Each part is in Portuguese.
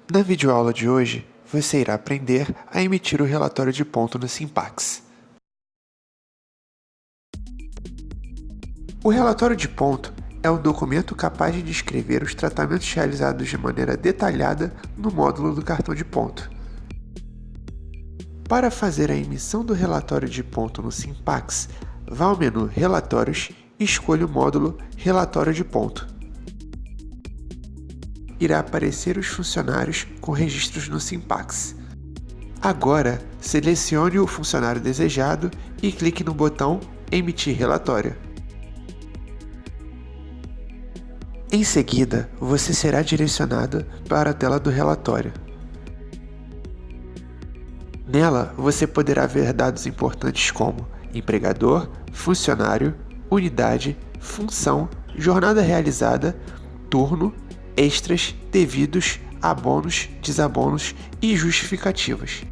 Na videoaula de hoje, você irá aprender a emitir o relatório de ponto no Simpax. O relatório de ponto é um documento capaz de descrever os tratamentos realizados de maneira detalhada no módulo do cartão de ponto. Para fazer a emissão do relatório de ponto no Simpax, vá ao menu Relatórios e escolha o módulo Relatório de ponto. Irá aparecer os funcionários com registros no Simpax. Agora, selecione o funcionário desejado e clique no botão Emitir relatório. Em seguida, você será direcionado para a tela do relatório. Nela, você poderá ver dados importantes como empregador, funcionário, unidade, função, jornada realizada, turno, extras, devidos, abonos, desabonos e justificativas.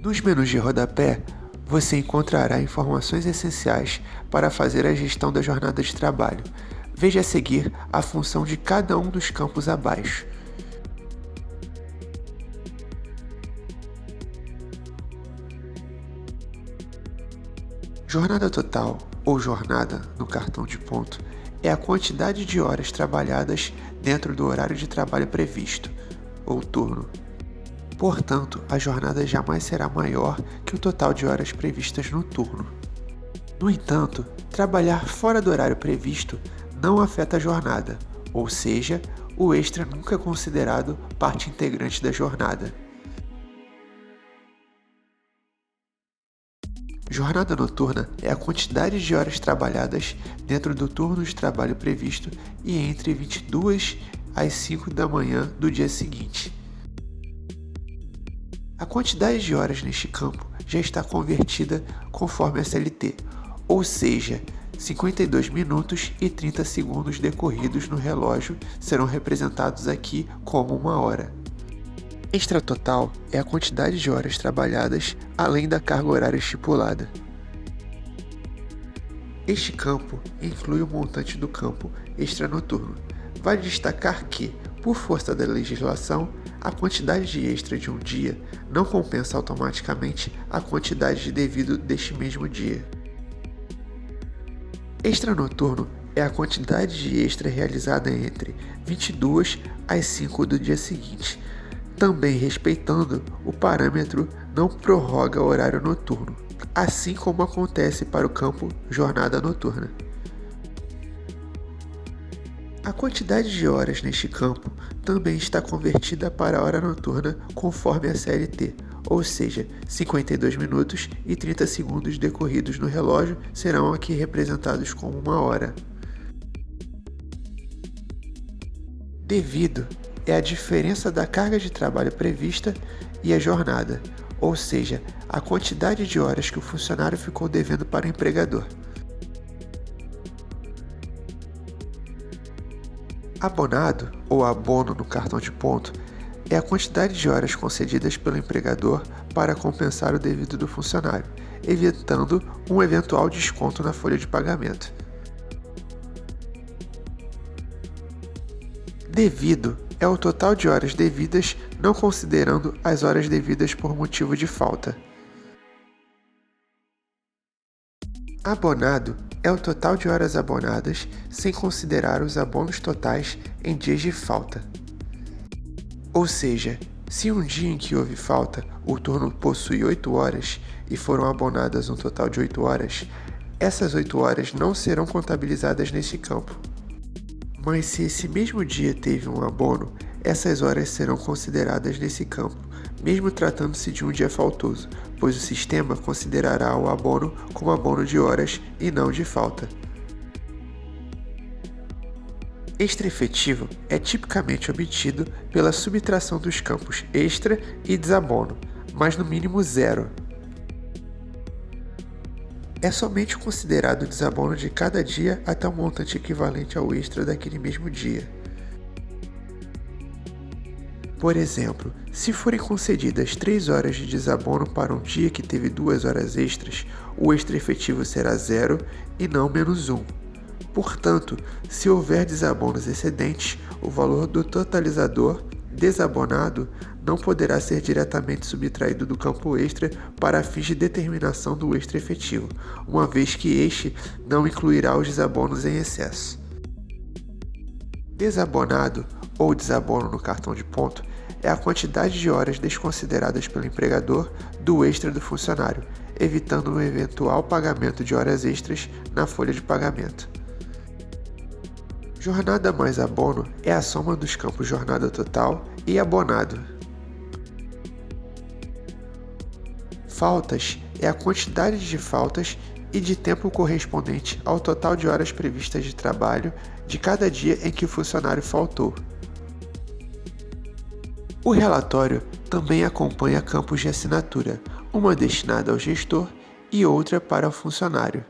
Nos menus de rodapé, você encontrará informações essenciais para fazer a gestão da jornada de trabalho. Veja a seguir a função de cada um dos campos abaixo. Jornada total, ou jornada no cartão de ponto, é a quantidade de horas trabalhadas dentro do horário de trabalho previsto, ou turno. Portanto, a jornada jamais será maior que o total de horas previstas no turno. No entanto, trabalhar fora do horário previsto não afeta a jornada, ou seja, o extra nunca é considerado parte integrante da jornada. Jornada noturna é a quantidade de horas trabalhadas dentro do turno de trabalho previsto e entre 22 às 5 da manhã do dia seguinte. A quantidade de horas neste campo já está convertida conforme a CLT, ou seja, 52 minutos e 30 segundos decorridos no relógio serão representados aqui como 1 hora. Extra total é a quantidade de horas trabalhadas além da carga horária estipulada. Este campo inclui o montante do campo extra noturno. Vale destacar que, por força da legislação, a quantidade de extra de um dia não compensa automaticamente a quantidade de devido deste mesmo dia. Extra noturno é a quantidade de extra realizada entre 22 às 5 do dia seguinte, também respeitando o parâmetro não prorroga horário noturno, assim como acontece para o campo jornada noturna. A quantidade de horas neste campo também está convertida para a hora noturna conforme a CLT, ou seja, 52 minutos e 30 segundos decorridos no relógio serão aqui representados como 1 hora. Devido é a diferença da carga de trabalho prevista e a jornada, ou seja, a quantidade de horas que o funcionário ficou devendo para o empregador. Abonado, ou abono no cartão de ponto, é a quantidade de horas concedidas pelo empregador para compensar o devido do funcionário, evitando um eventual desconto na folha de pagamento. Devido é o total de horas devidas, não considerando as horas devidas por motivo de falta. Abonado é o total de horas abonadas, sem considerar os abonos totais em dias de falta. Ou seja, se um dia em que houve falta, o turno possui 8 horas e foram abonadas um total de 8 horas, essas 8 horas não serão contabilizadas neste campo. Mas se esse mesmo dia teve um abono, essas horas serão consideradas nesse campo, mesmo tratando-se de um dia faltoso, pois o sistema considerará o abono como abono de horas e não de falta. Extra efetivo é tipicamente obtido pela subtração dos campos extra e desabono, mas no mínimo 0. É somente considerado o desabono de cada dia até um montante equivalente ao extra daquele mesmo dia. Por exemplo, se forem concedidas 3 horas de desabono para um dia que teve 2 horas extras, o extra efetivo será 0 e não -1. Portanto, se houver desabonos excedentes, o valor do totalizador desabonado não poderá ser diretamente subtraído do campo extra para fins de determinação do extra efetivo, uma vez que este não incluirá os desabonos em excesso. Desabonado ou desabono no cartão de ponto é a quantidade de horas desconsideradas pelo empregador do extra do funcionário, evitando um eventual pagamento de horas extras na folha de pagamento. Jornada mais abono é a soma dos campos jornada total e abonado. Faltas é a quantidade de faltas e de tempo correspondente ao total de horas previstas de trabalho de cada dia em que o funcionário faltou. O relatório também acompanha campos de assinatura, uma destinada ao gestor e outra para o funcionário.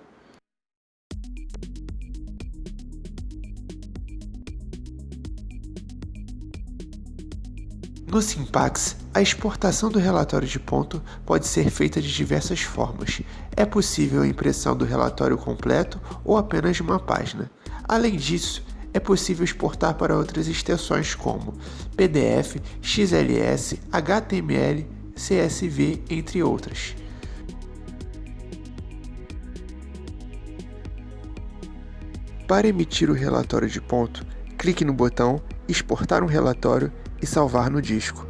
No Simpax, a exportação do relatório de ponto pode ser feita de diversas formas. É possível a impressão do relatório completo ou apenas de uma página. Além disso, é possível exportar para outras extensões como PDF, XLS, HTML, CSV, entre outras. Para emitir o relatório de ponto, clique no botão Exportar um relatório e salvar no disco.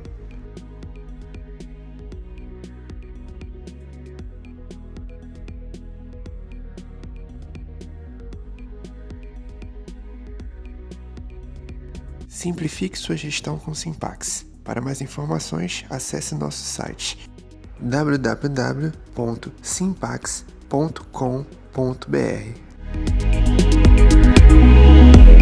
Simplifique sua gestão com Simpax. Para mais informações, acesse nosso site www.simpax.com.br.